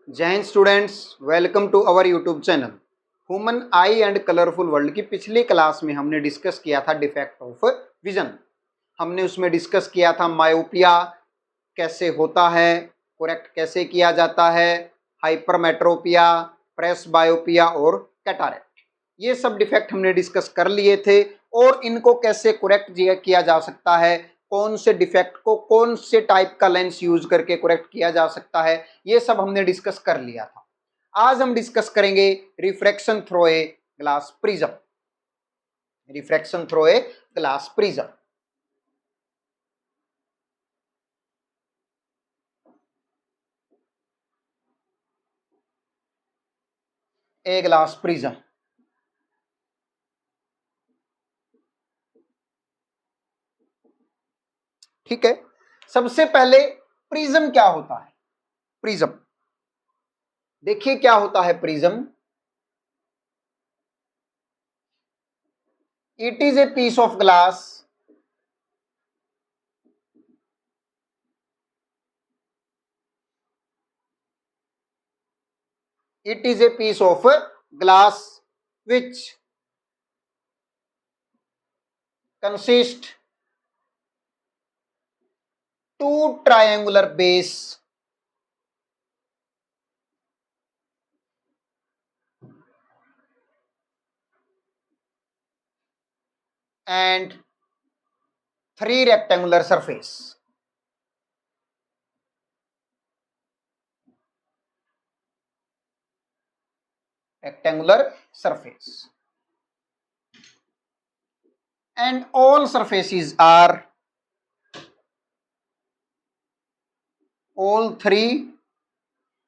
जय हिंद students, welcome to our YouTube channel human eye and colourful world की पिछली क्लास में हमने डिस्कस किया था डिफेक्ट ऑफ विजन। हमने उसमें डिस्कस किया था मायोपिया कैसे होता है, करेक्ट कैसे किया जाता है, हाइपरमेट्रोपिया, प्रेस बायोपिया और कैटारेक्ट। ये सब डिफेक्ट हमने डिस्कस कर लिए थे और इनको कैसे करेक्ट किया जा सकता है, कौन से डिफेक्ट को कौन से टाइप का लेंस यूज करके करेक्ट किया जा सकता है, ये सब हमने डिस्कस कर लिया था। आज हम डिस्कस करेंगे refraction through a glass prism. Refraction through a glass prism. A glass prism. ठीक है, सबसे पहले प्रिज्म क्या होता है। प्रिज्म देखिए क्या होता है prism. It is a piece of glass it is a piece of glass which consists two triangular base and three rectangular surface. Rectangular surface. And all surfaces are, all three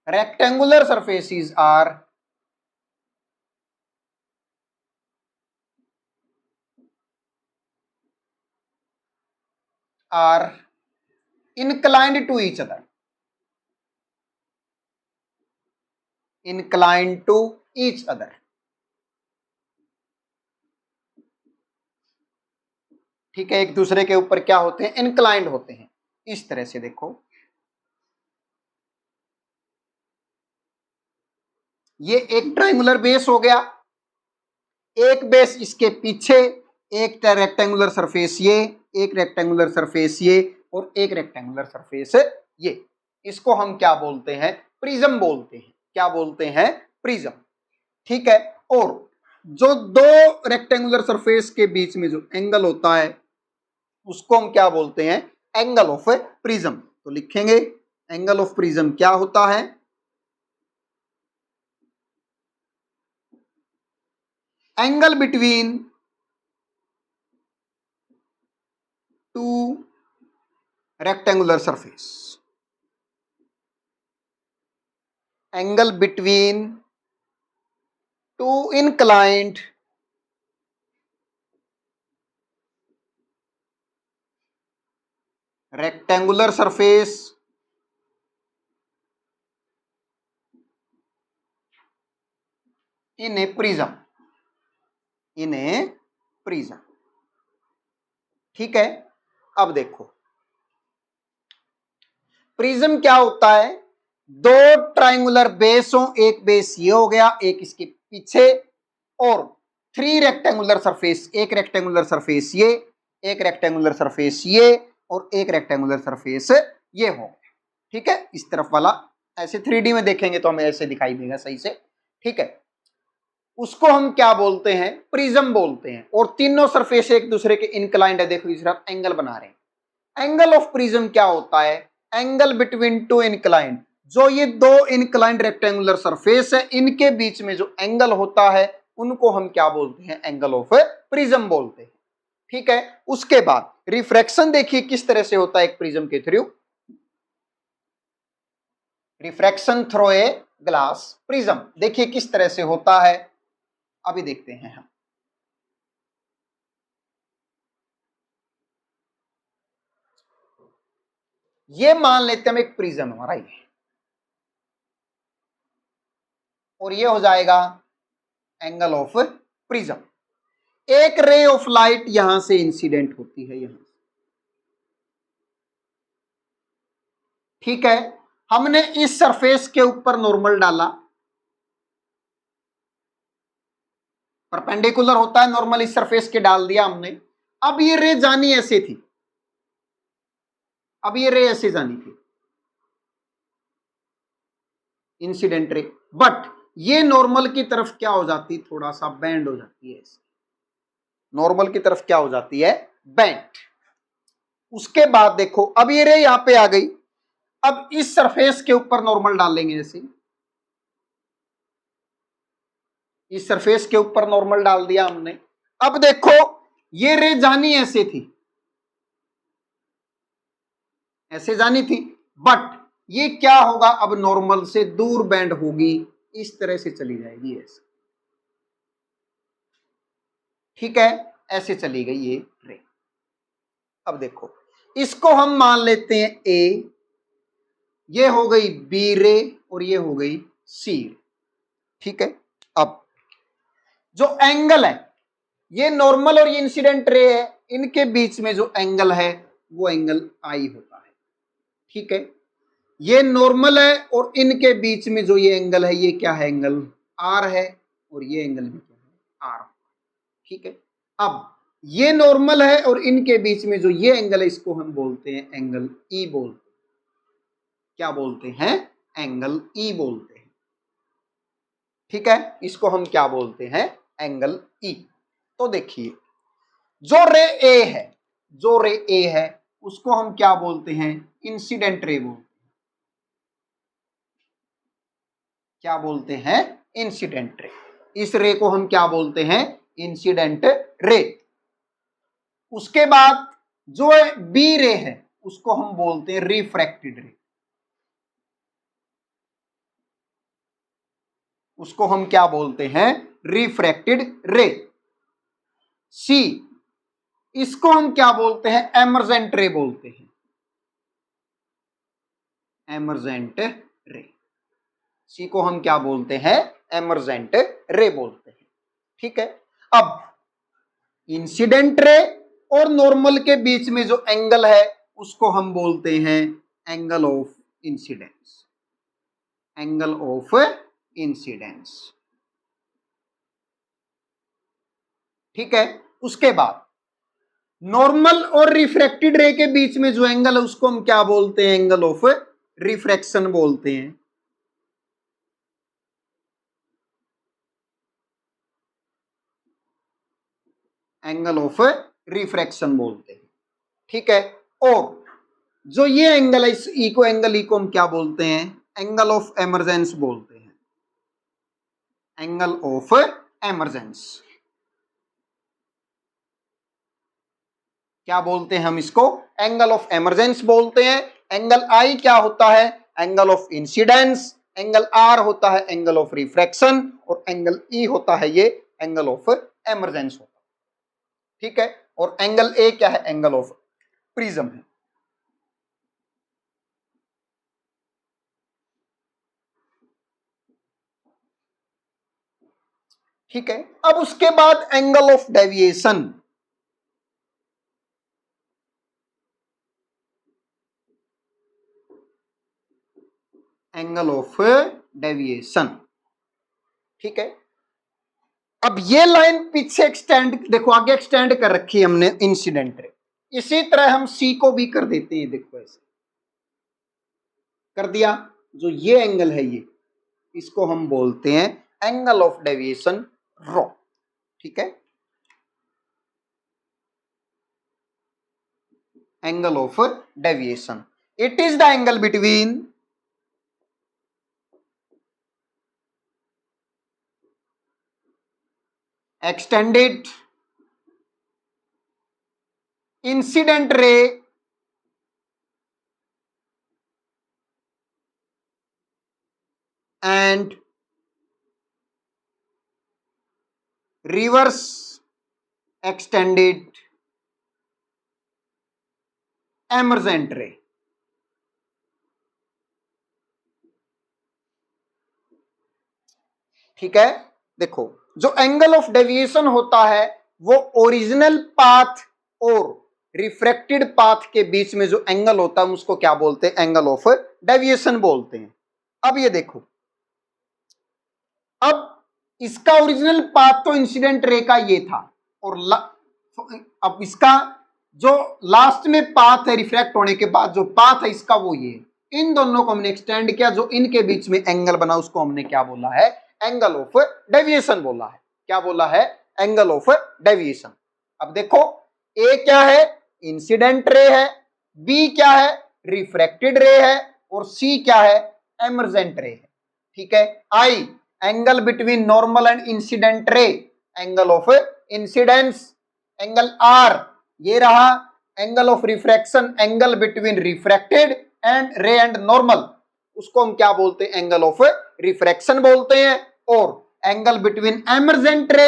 rectangular surfaces are inclined to each other. Inclined to each other. ठीक है, एक दूसरे के ऊपर क्या होते हैं, inclined होते हैं। इस तरह से देखो, ये एक ट्रायंगुलर बेस हो गया, एक बेस इसके पीछे, एक रेक्टेंगुलर सरफेस ये, एक रेक्टेंगुलर सरफेस ये और एक रेक्टेंगुलर सरफेस ये। इसको हम क्या बोलते हैं, प्रिज्म बोलते हैं। क्या बोलते हैं, प्रिज्म। ठीक है, और जो दो रेक्टेंगुलर सरफेस के बीच में जो एंगल होता है उसको हम क्या बोलते हैं, एंगल ऑफ प्रिज्म। तो लिखेंगे एंगल ऑफ प्रिज्म क्या होता है, angle between two rectangular surface. Angle between two inclined rectangular surface in a prism. In a prism. ठीक है, अब देखो प्रिज्म क्या होता है, दो ट्रायंगुलर बेस हो, एक बेस ये हो गया, एक इसके पीछे, और थ्री रेक्टेंगुलर सरफेस, एक रेक्टेंगुलर सरफेस ये, एक रेक्टेंगुलर सरफेस ये और एक रेक्टेंगुलर सरफेस ये हो। ठीक है, इस तरफ वाला ऐसे 3D में देखेंगे तो हमें ऐसे दिखाई देगा सही से। ठीक है, उसको हम क्या बोलते हैं, प्रिज्म बोलते हैं। और तीनों सरफेस एक दूसरे के इंक्लाइंड है, देखो इस तरफ एंगल बना रहे हैं। एंगल ऑफ प्रिज्म क्या होता है, एंगल बिटवीन टू इंक्लाइंड। जो ये दो इंक्लाइंड रेक्टेंगुलर सरफेस है इनके बीच में जो एंगल होता है उनको हम क्या बोलते हैं, एंगल ऑफ प्रिज्म बोलते हैं। ठीक है, उसके बाद रिफ्रैक्शन देखिए किस तरह से होता है एक प्रिज्म के through. Refraction through a glass prism देखिए किस तरह से होता है, अभी देखते हैं हम। ये मान लेते हैं हम एक प्रिज्म हमारा ये, और ये हो जाएगा एंगल ऑफ प्रिज्म। एक रे ऑफ लाइट यहां से इंसिडेंट होती है यहां से। ठीक है, हमने इस सरफेस के ऊपर नॉर्मल डाला, परपेंडिकुलर होता है नॉर्मल, इस सरफेस के डाल दिया हमने। अब ये रे जानी ऐसे थी, अब ये रे ऐसे जानी थी, इंसिडेंट रे, बट ये नॉर्मल की तरफ क्या हो जाती, थोड़ा सा बैंड हो जाती है, नॉर्मल की तरफ क्या हो जाती है, बैंड। उसके बाद देखो अब ये रे यहां पे आ गई, अब इस सरफेस के ऊपर नॉर्मल डालेंगे, ऐसे इस सरफेस के ऊपर नॉर्मल डाल दिया हमने। अब देखो ये रे जानी ऐसे थी, ऐसे जानी थी, बट ये क्या होगा, अब नॉर्मल से दूर बैंड होगी, इस तरह से चली जाएगी ऐसे, ठीक है, ऐसे चली गई ये रे। अब देखो इसको हम मान लेते हैं ए, ये हो गई बी रे और ये हो गई सी, ठीक है। अब जो एंगल है, ये नॉर्मल और ये इंसिडेंट रे है, इनके बीच में जो एंगल है वो एंगल आई होता है, ठीक है। ये नॉर्मल है और इनके बीच में जो ये एंगल है ये क्या है, एंगल आर है, और ये एंगल भी क्या है, आर, ठीक है। अब ये नॉर्मल है और इनके बीच में जो ये एंगल है इसको हम बोलते हैं एंगल ई बोलते हैं, क्या बोलते हैं, एंगल ई बोलते हैं, ठीक है। इसको हम क्या बोलते हैं, एंगल ई। तो देखिए जो रे ए है, जो रे ए है उसको हम क्या बोलते हैं, इंसिडेंट रे बोलते हैं, क्या बोलते हैं, इंसिडेंट रे। इस रे को हम क्या बोलते हैं, इंसिडेंट रे। उसके बाद जो बी रे है उसको हम बोलते हैं रिफ्रैक्टेड रे, उसको हम क्या बोलते हैं, रिफ्रैक्टेड रे। सी, इसको हम क्या बोलते हैं, एमर्जेंट रे बोलते हैं, एमर्जेंट रे। सी को हम क्या बोलते हैं, एमर्जेंट रे बोलते हैं, ठीक है। अब इंसिडेंट रे और नॉर्मल के बीच में जो एंगल है उसको हम बोलते हैं angle of incidence, angle of incidence, ठीक है। उसके बाद नॉर्मल और रिफ्रैक्टेड रे के बीच में जो एंगल है उसको हम क्या बोलते हैं, एंगल ऑफ रिफ्रैक्शन बोलते हैं, एंगल ऑफ रिफ्रैक्शन बोलते हैं, ठीक है। और जो ये एंगल है, इस इको एंगल ई को हम क्या बोलते हैं, एंगल ऑफ एमर्जेंस बोलते हैं, एंगल ऑफ एमर्जेंस, क्या बोलते हैं हम इसको, एंगल ऑफ एमर्जेंस बोलते हैं। एंगल आई क्या होता है, angle of incidence, angle r होता है एंगल ऑफ रिफ्रैक्शन, और एंगल ई होता है ये एंगल ऑफ एमर्जेंस होता है, ठीक है। और एंगल ए क्या है, एंगल ऑफ प्रिज्म है, ठीक है। अब उसके बाद angle of deviation, angle of deviation, ठीक है। अब ये लाइन पीछे एक्सटेंड, देखो आगे एक्सटेंड कर रखी है हमने इंसिडेंट रे, इसी तरह हम सी को भी कर देते हैं, देखो ऐसे कर दिया। जो ये एंगल है ये, इसको हम बोलते हैं एंगल ऑफ डेविएशन रो, ठीक है, angle of deviation. It is the angle between extended incident ray and reverse extended emergent ray, ठीक है। देखो जो एंगल ऑफ डेविएशन होता है वो ओरिजिनल पाथ और रिफ्रैक्टेड पाथ के बीच में जो एंगल होता है उसको क्या बोलते हैं? एंगल ऑफ डेविएशन बोलते हैं। अब ये देखो, अब इसका ओरिजिनल पाथ तो इंसिडेंट रे का ये था, और अब इसका जो लास्ट में पाथ है रिफ्रैक्ट होने के बाद जो पाथ है इसका वो ये, इन दोनों को हमने एक्सटेंड किया, जो इनके बीच में एंगल बना उसको हमने क्या बोला है? एंगल ऑफ डेविएशन बोला है। क्या बोला है? Angle of deviation. अब देखो, ए क्या है? इंसिडेंट रे है, बी क्या है? रिफ्रैक्टेड रे है, और सी क्या है? एमर्जेंट रे है। ठीक है। I angle between normal and incident ray, angle of incidence. Angle r ये रहा, angle of refraction, angle between refracted and ray and normal, उसको हम क्या बोलते हैं? एंगल ऑफ रिफ्रैक्शन बोलते हैं। और angle between emergent ray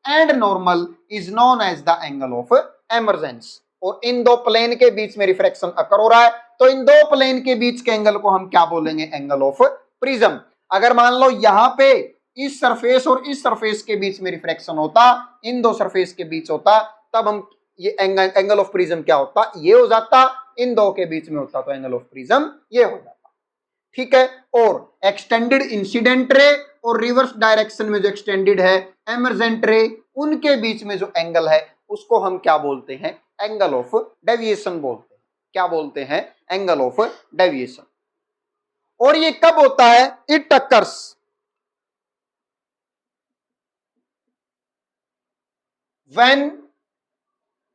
and normal is known as the angle of emergence. और इन दो प्लेन के बीच में रिफ्रैक्शन अकर हो रहा है, तो इन दो प्लेन के बीच के एंगल को हम क्या बोलेंगे? Angle of prism. अगर मान लो यहां पे इस सरफेस और इस सरफेस के बीच में रिफ्रैक्शन होता, इन दो सरफेस के बीच होता, तब हम ये एंगल ऑफ प्रिज्म क्या होता? ये हो जाता। इन दो के बीच में होता तो एंगल ऑफ प्रिज्म ये हो जाता। ठीक है। और एक्सटेंडेड इंसिडेंट रे और रिवर्स डायरेक्शन में जो एक्सटेंडेड है एमर्जेंट रे, उनके बीच में जो एंगल है उसको हम क्या बोलते हैं? एंगल ऑफ डेविएशन बोलते हैं। क्या बोलते हैं? Angle of deviation. और ये कब होता है? It occurs when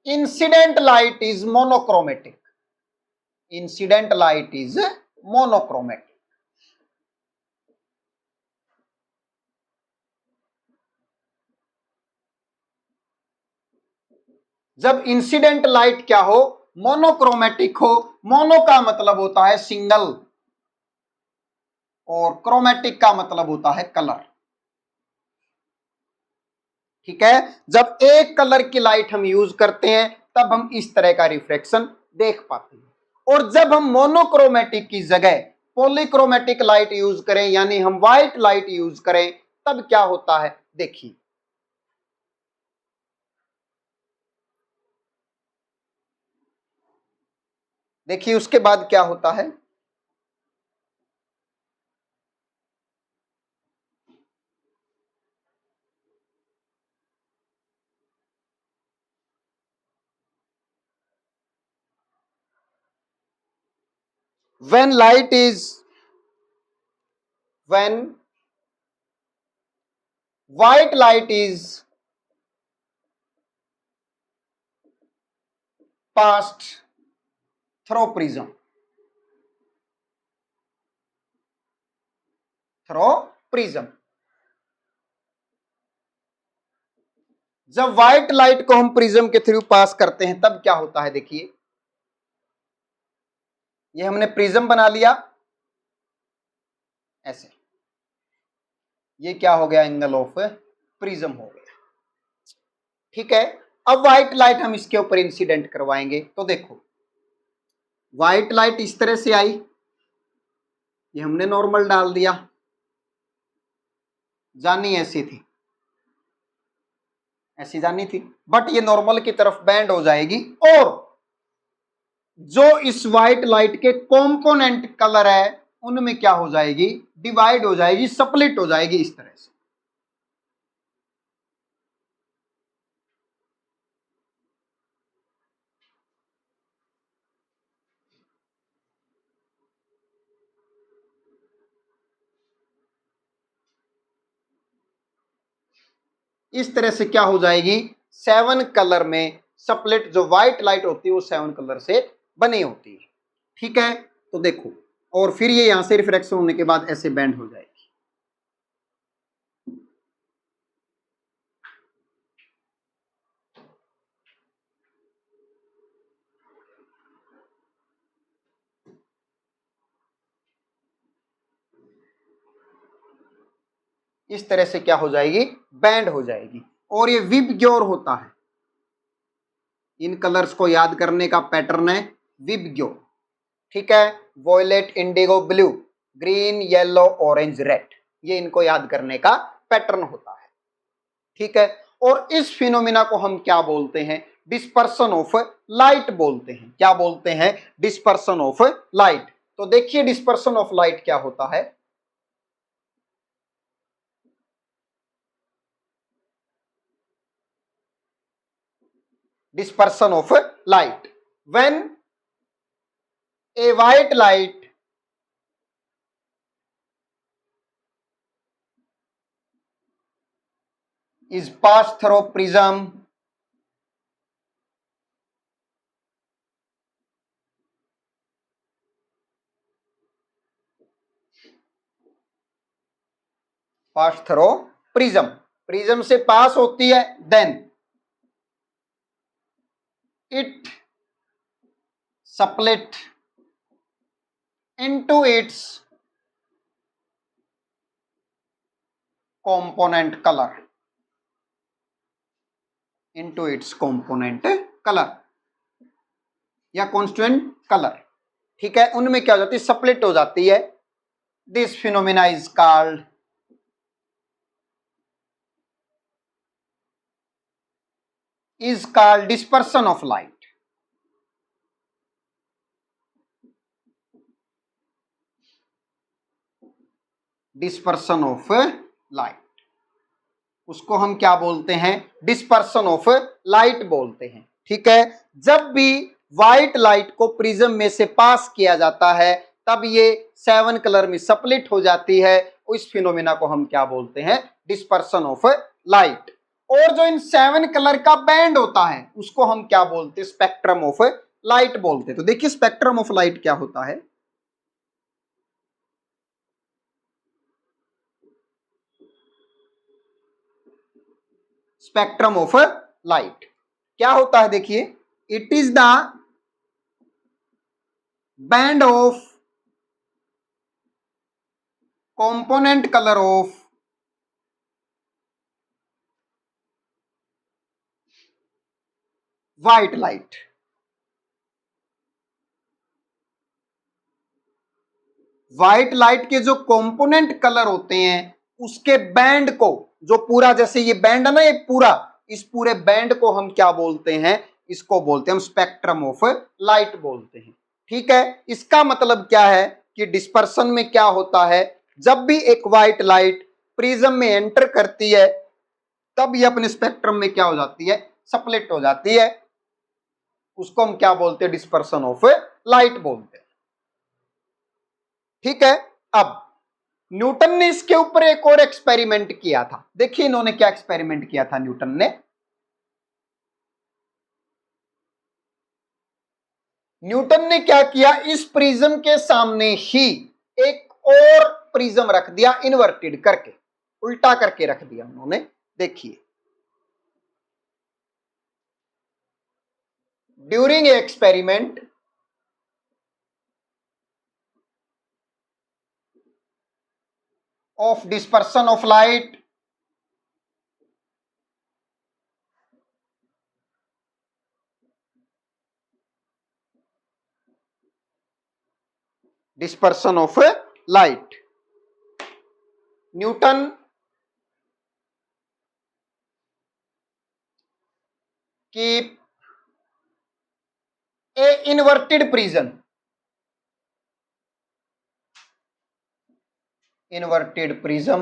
incident light is monochromatic. Incident light is monochromatic. जब इंसिडेंट लाइट क्या हो? मोनोक्रोमेटिक हो। मोनो का मतलब होता है सिंगल, और क्रोमेटिक का मतलब होता है कलर। ठीक है। जब एक कलर की लाइट हम यूज करते हैं तब हम इस तरह का रिफ्लेक्शन देख पाते हैं। और जब हम मोनोक्रोमेटिक की जगह पॉलीक्रोमेटिक लाइट यूज करें, यानी हम व्हाइट लाइट यूज करें, तब क्या होता है? देखिए, देखिए उसके बाद क्या होता है? when light is when white light is passed through prism, जब व्हाइट लाइट को हम प्रिज्म के थ्रू पास करते हैं तब क्या होता है? देखिए, ये हमने प्रिज्म बना लिया ऐसे, ये क्या हो गया? एंगल ऑफ प्रिज्म हो गया। ठीक है। अब व्हाइट लाइट हम इसके ऊपर इंसिडेंट करवाएंगे, तो देखो व्हाइट लाइट इस तरह से आई, ये हमने नॉर्मल डाल दिया, जानी ऐसी थी, ऐसी जानी थी, बट ये नॉर्मल की तरफ बैंड हो जाएगी, और जो इस व्हाइट लाइट के कंपोनेंट कलर है उनमें क्या हो जाएगी? डिवाइड हो जाएगी, स्प्लिट हो जाएगी इस तरह से। इस तरह से क्या हो जाएगी? 7 कलर में स्प्लिट, जो व्हाइट लाइट होती है वो 7 कलर से बनी होती है। ठीक है। तो देखो, और फिर ये यहां से रिफ्लेक्शन होने के बाद ऐसे बैंड हो जाएगी। इस तरह से क्या हो जाएगी? बैंड हो जाएगी। और ये विबग्योर होता है। इन कलर्स को याद करने का पैटर्न है विबग्योर। ठीक है। Violet, indigo, blue, green, yellow, orange, red, ये इनको याद करने का पैटर्न होता है। ठीक है। और इस फिनोमिना को हम क्या बोलते हैं? डिस्पर्सन ऑफ लाइट बोलते हैं। क्या बोलते हैं? Dispersion of light. तो देखिए डिस्पर्सन ऑफ लाइट क्या होता है। dispersion of light. When a white light is passed through prism, pass through prism, prism से पास होती है, then it split into its component color, into its component color या constituent color। ठीक है, उनमें क्या हो जाती है? स्प्लिट हो जाती है। This phenomena is called dispersion of light. Dispersion of light, उसको हम क्या बोलते हैं? डिस्पर्सन ऑफ लाइट बोलते हैं। ठीक है, जब भी व्हाइट लाइट को प्रिज्म में से पास किया जाता है तब ये 7 कलर में स्प्लिट हो जाती है। इस फिनोमिना को हम क्या बोलते हैं? Dispersion of light. और जो इन 7 कलर का बैंड होता है उसको हम क्या बोलते हैं? स्पेक्ट्रम ऑफ लाइट बोलते हैं। तो देखिए स्पेक्ट्रम ऑफ लाइट क्या होता है। स्पेक्ट्रम ऑफ लाइट क्या होता है? देखिए, it is the band of component colour of white light. White light के जो कंपोनेंट कलर होते हैं उसके बैंड को, जो पूरा, जैसे ये बैंड है ना, ये पूरा, इस पूरे बैंड को हम क्या बोलते हैं? इसको बोलते हैं हम स्पेक्ट्रम ऑफ लाइट बोलते हैं। ठीक है, इसका मतलब क्या है कि डिस्पर्सन में क्या होता है? जब भी एक व्हाइट लाइट प्रिज्म में एंटर करती है तब ये अपने स्पेक्ट्रम में क्या हो जाती है? स्प्लिट हो जाती है। उसको हम क्या बोलते हैं? डिस्पर्सन ऑफ लाइट बोलते हैं। ठीक है, अब न्यूटन ने इसके ऊपर एक और एक्सपेरिमेंट किया था। देखिए इन्होंने क्या एक्सपेरिमेंट किया था न्यूटन ने। न्यूटन ने क्या किया? इस प्रिज्म के सामने ही एक और प्रिज्म रख दिया, इन्वर्टेड करके, उल्टा करके रख दिया उन्होंने। देखिए, during a experiment of dispersion of light, dispersion of light, Newton keep a inverted prism, inverted prism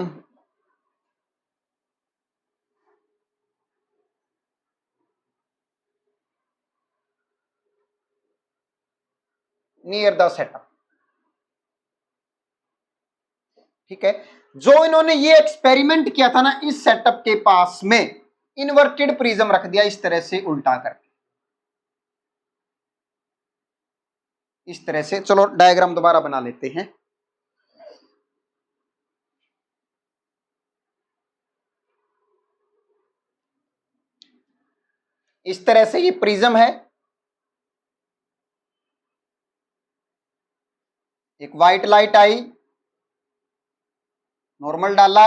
near the setup। ठीक है, जो इन्होंने ये एक्सपेरिमेंट किया था ना, इस सेटअप के पास में इन्वर्टेड प्रिज्म रख दिया, इस तरह से उल्टा करके, इस तरह से। चलो डायग्राम दोबारा बना लेते हैं। इस तरह से ये प्रिज्म है, एक व्हाइट लाइट आई, नॉर्मल डाला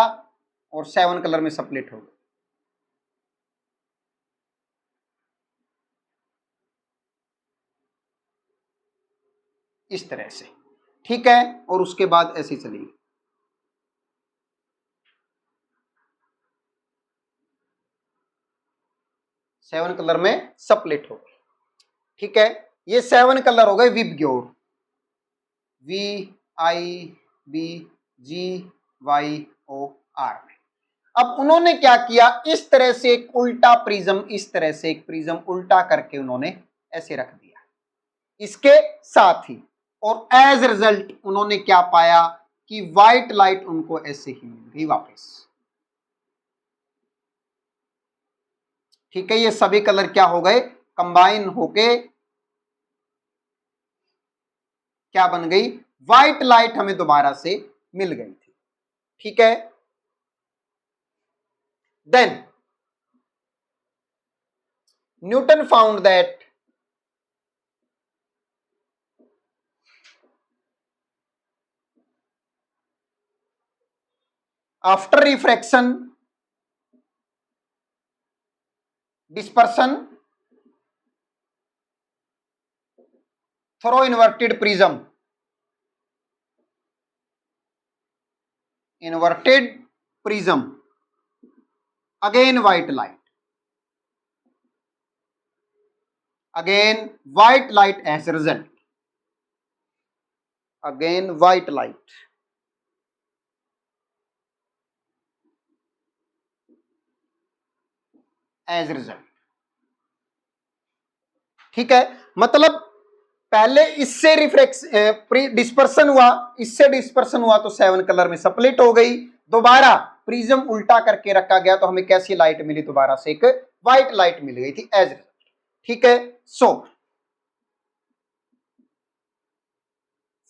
और 7 कलर में स्प्लिट हो गया। इस तरह से। ठीक है, और उसके बाद ऐसे चलेगी। 7 कलर में स्प्लिट हो गई। ठीक है, ये 7 कलर हो गए विबग्योर, VIBGYOR में। अब उन्होंने क्या किया, इस तरह से एक उल्टा प्रिज्म, इस तरह से एक प्रिज्म उल्टा करके उन्होंने ऐसे रख दिया इसके साथ ही, और एज रिजल्ट उन्होंने क्या पाया कि व्हाइट लाइट उनको ऐसे ही मिल गई वापस। ठीक है, ये सभी कलर क्या हो गए, कंबाइन होके क्या बन गई, व्हाइट लाइट हमें दोबारा से मिल गई थी। ठीक है, then Newton found that after refraction, dispersion through inverted prism, again white light, as a result, again white light as a result। ठीक है, मतलब पहले इससे डिस्पर्सन हुआ, इससे डिस्पर्सन हुआ तो 7 कलर में स्प्लिट हो गई, दोबारा प्रिज्म उल्टा करके रखा गया तो हमें कैसी लाइट मिली, दोबारा से एक व्हाइट लाइट मिल गई थी एज रिजल्ट। ठीक है, so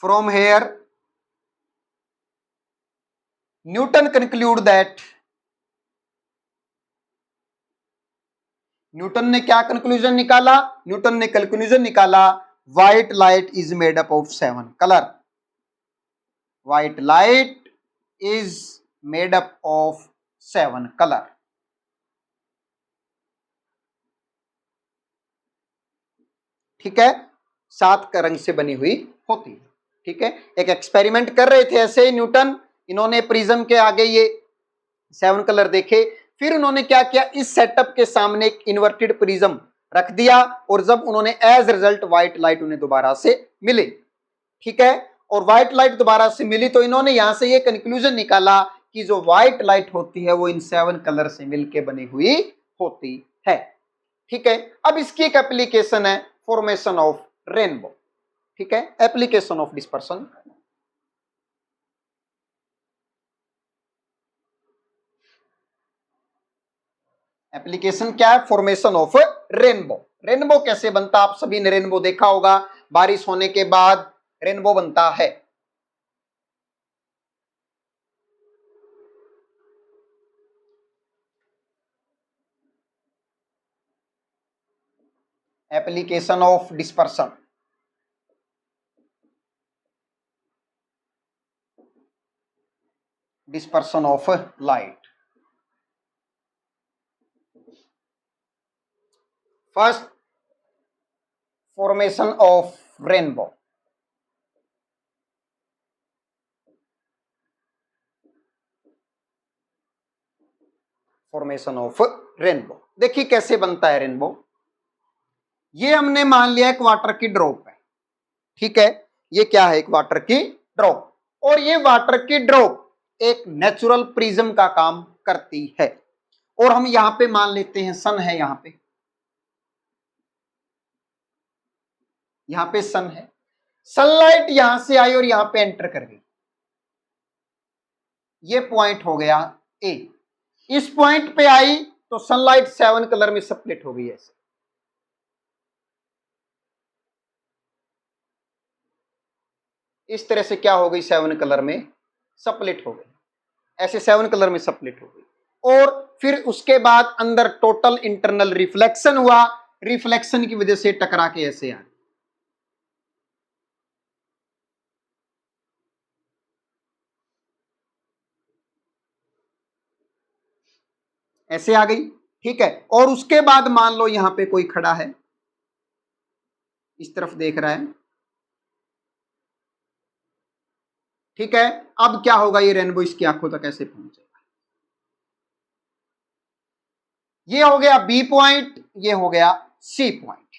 from here Newton conclude that, Newton ने क्या कंक्लूजन निकाला, न्यूटन ने कंक्लूजन निकाला white light is made up of 7 colour, white light is made up of 7 colour. ठीक है, 7 का रंग से बनी हुई होती है। ठीक है, एक एक्सपेरिमेंट कर रहे थे ऐसे न्यूटन, इन्होंने प्रिज्म के आगे ये 7 कलर देखे, फिर उन्होंने क्या किया, इस सेटअप के सामने एक इन्वर्टेड प्रिज्म रख दिया, और जब उन्होंने एज रिजल्ट व्हाइट लाइट उन्हें दोबारा से मिली। ठीक है, और व्हाइट लाइट दोबारा से मिली तो इन्होंने यहां से ये कंक्लूजन निकाला कि जो व्हाइट लाइट होती है वो इन 7 कलर से मिलकर बनी हुई होती है। ठीक है, अब इसकी एक एप्लीकेशन है फॉर्मेशन ऑफ रेनबो। ठीक है, एप्लीकेशन ऑफ डिस्पर्सन, एप्लीकेशन क्या है, फॉर्मेशन ऑफ रेनबो। रेनबो कैसे बनता, आप सभी ने रेनबो देखा होगा, बारिश होने के बाद रेनबो बनता है। Application of dispersion, dispersion of light. First, formation of rainbow. Formation of rainbow, देखिए कैसे बनता है रेनबो। ये हमने मान लिया एक वाटर की ड्रॉप है। ठीक है, ये क्या है, एक वाटर की ड्रॉप, और ये वाटर की ड्रॉप एक नेचुरल प्रिज्म का काम करती है, और हम यहां पे मान लेते हैं सन है, यहां पे सन है, सनलाइट यहां से आई और यहां पे एंटर कर गई, ये पॉइंट हो गया ए। इस पॉइंट पे आई तो सनलाइट 7 कलर में स्प्लिट हो गई ऐसे, इस तरह से क्या हो गई, 7 कलर में स्प्लिट हो गई, ऐसे 7 कलर में स्प्लिट हो गई, और फिर उसके बाद अंदर टोटल इंटरनल रिफ्लेक्शन हुआ, रिफ्लेक्शन की वजह से टकरा के ऐसे आ गई, ऐसे आ गई। ठीक है, और उसके बाद मान लो यहां पे कोई खड़ा है, इस तरफ देख रहा है। ठीक है, अब क्या होगा, ये रेनबो इसकी आंखों तक ऐसे पहुंचेगा, ये हो गया बी पॉइंट, ये हो गया सी पॉइंट।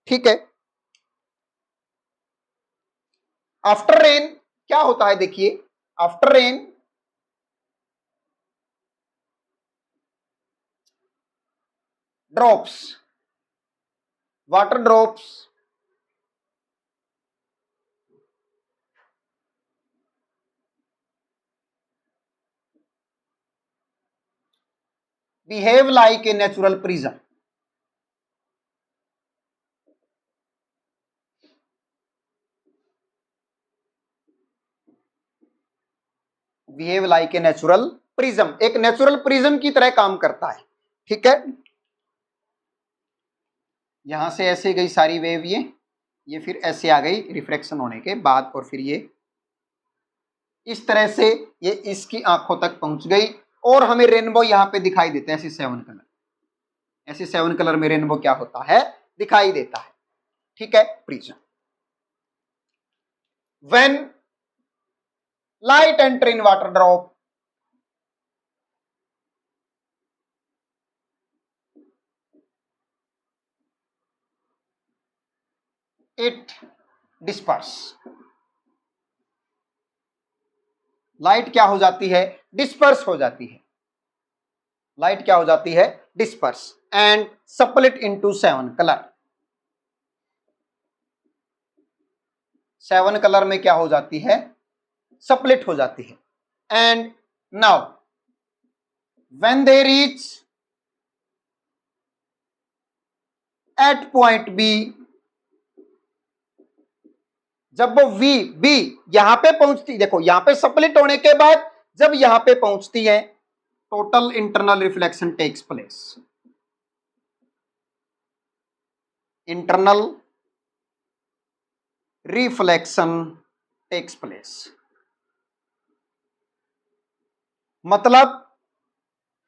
ठीक है, आफ्टर रेन क्या होता है, देखिए after rain drops, water drops behave like a natural prism. Behave like a natural prism, एक नेचुरल प्रिज्म की तरह काम करता है। ठीक है, यहां से ऐसे गई सारी वेव, ये फिर ऐसे आ गई रिफ्रैक्शन होने के बाद, और फिर ये इस तरह से ये इसकी आंखों तक पहुंच गई, और हमें रेनबो यहां पे दिखाई देते हैं ऐसे 7 कलर, ऐसे 7 कलर में रेनबो क्या होता है, दिखाई देता है। ठीक है, prism when light enter in water drop, it disperse, light क्या हो जाती है, डिस्पर्स हो जाती है, लाइट क्या हो जाती है, disperse, and split into 7 colour. 7 colour में क्या हो जाती है, स्प्लिट हो जाती है। And now when they reach at point B, जब वो बी यहां पे पहुंचती, देखो यहां पे स्प्लिट होने के बाद जब यहां पे पहुंचती है, total internal reflection takes place, internal reflection takes place, मतलब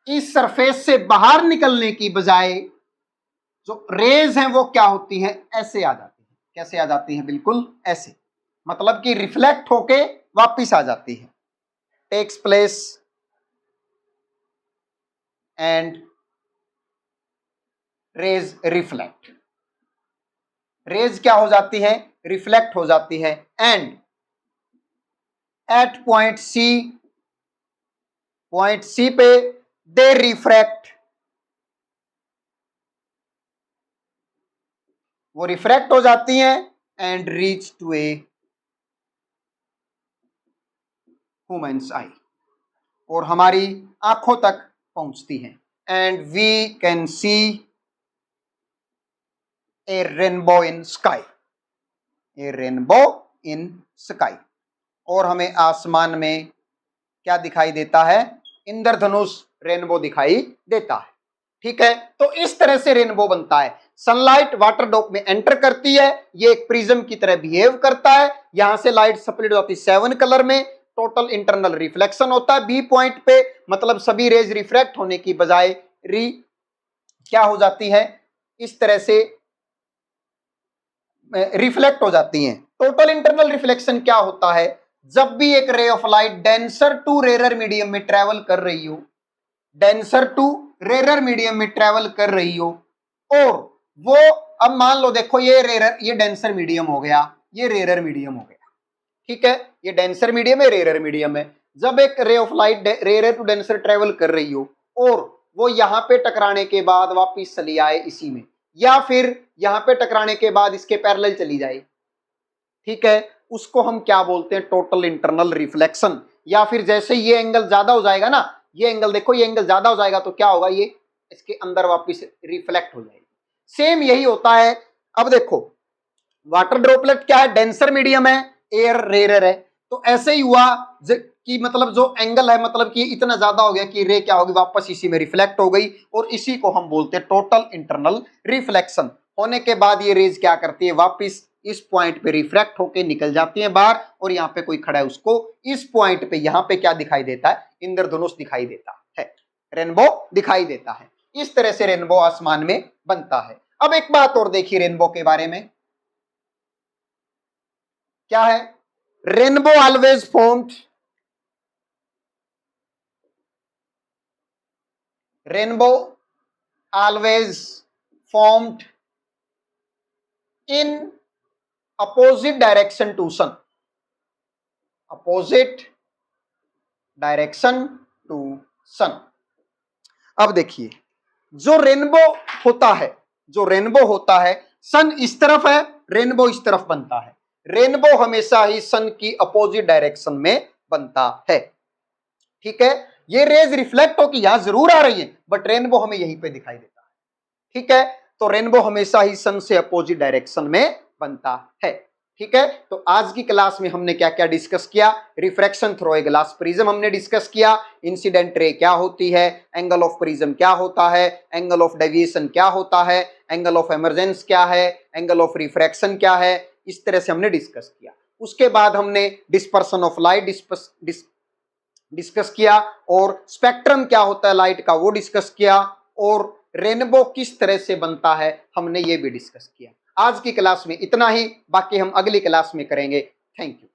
इस सरफेस से बाहर निकलने की बजाय जो रेज हैं वो क्या होती हैं, ऐसे आ जाती है। कैसे आ जाती है, बिल्कुल ऐसे, मतलब कि रिफ्लेक्ट होके वापिस आ जाती है। Takes place and rays reflect, rays क्या हो जाती है, रिफ्लेक्ट हो जाती है, एंड एट पॉइंट सी पे दे रिफ्रैक्ट, वो रिफ्रैक्ट हो जाती हैं, and reach to a humans eye, और हमारी आंखों तक पहुंचती हैं, and we can see a rainbow in sky, a rainbow in sky, और हमें आसमान में क्या दिखाई देता है, इंद्रधनुष रेनबो दिखाई देता है। ठीक है, तो इस तरह से रेनबो बनता है। सनलाइट वाटर ड्रॉप में एंटर करती है, ये एक प्रिज्म की तरह बिहेव करता है, यहां से लाइट स्प्लिट होती है 7 कलर में, टोटल इंटरनल रिफ्लेक्शन होता है बी पॉइंट पे, मतलब सभी रेज रिफ्रैक्ट होने की बजाय क्या हो जाती है, इस तरह से रिफ्लेक्ट हो जाती हैं। टोटल इंटरनल रिफ्लेक्शन क्या होता है, जब भी एक ray of light denser to rarer medium में ट्रेवल कर रही हो, डेंसर टू रेरर मीडियम में ट्रेवल कर रही हो, और वो अब मान लो देखो ये रेरर, ये डेंसर मीडियम हो गया, ये रेरर मीडियम हो गया। ठीक है, ये डेंसर मीडियम है, रेरर मीडियम है। जब एक ray of light rarer to denser travel कर रही हो, और वो यहां पे टकराने के बाद वापिस चली आए इसी में, या फिर यहां पे टकराने के बाद इसके पैरेलल चली जाए, ठीक है, उसको हम क्या बोलते हैं, टोटल इंटरनल रिफ्लेक्शन। या फिर जैसे ये एंगल ज्यादा हो जाएगा ना, ये एंगल देखो, ये एंगल ज्यादा हो जाएगा तो क्या होगा, ये इसके अंदर वापस रिफ्लेक्ट हो जाएगी। सेम यही होता है। अब देखो वाटर ड्रॉपलेट क्या है, डेंसर मीडियम है, एयर रेयर है, तो ऐसे ही हुआ कि मतलब जो एंगल है, मतलब कि इतना ज्यादा हो गया कि रे क्या होगी, वापस इसी में रिफ्लेक्ट हो गई, और इसी को हम बोलते हैं टोटल इंटरनल रिफ्लेक्शन। होने के बाद ये रेज क्या करती है, वापस इस पॉइंट पे रिफ्रैक्ट होके निकल जाती है बाहर, और यहाँ पे कोई खड़ा है उसको इस पॉइंट पे यहाँ पे क्या दिखाई देता है, इंद्रधनुष दिखाई देता है, रेनबो दिखाई देता है। इस तरह से रेनबो आसमान में बनता है। अब एक बात और देखिए रेनबो के बारे में, क्या है, rainbow always formed, rainbow always formed in opposite direction to sun, opposite direction to sun. अब देखिए जो रेनबो होता है, जो रेनबो होता है, सन इस तरफ है, रेनबो इस तरफ बनता है। रेनबो हमेशा ही सन की अपोजिट डायरेक्शन में बनता है। ठीक है, ये रेज रिफ्लेक्ट होकर यहां जरूर आ रही है, बट रेनबो हमें यहीं पे दिखाई देता है। ठीक है, तो रेनबो हमेशा ही सन से अपोजिट डायरेक्शन में बनता है। ठीक है, तो आज की क्लास में हमने क्या क्या डिस्कस किया? Refraction through a glass prism हमने डिस्कस किया, इंसिडेंट रे क्या होती है, एंगल ऑफ प्रिज्म क्या होता है, एंगल ऑफ डेविएशन क्या होता है, एंगल ऑफ इमर्जेंस क्या है, एंगल ऑफ रिफ्रैक्शन क्या है, इस तरह से हमने डिस्कस किया। उसके बाद हमने डिस्पर्सन ऑफ लाइट डिस्कस किया, और स्पेक्ट्रम क्या होता है लाइट का वो डिस्कस किया, और रेनबो किस तरह से बनता है हमने ये भी डिस्कस किया। आज की क्लास में इतना ही, बाकी हम अगली क्लास में करेंगे। Thank you.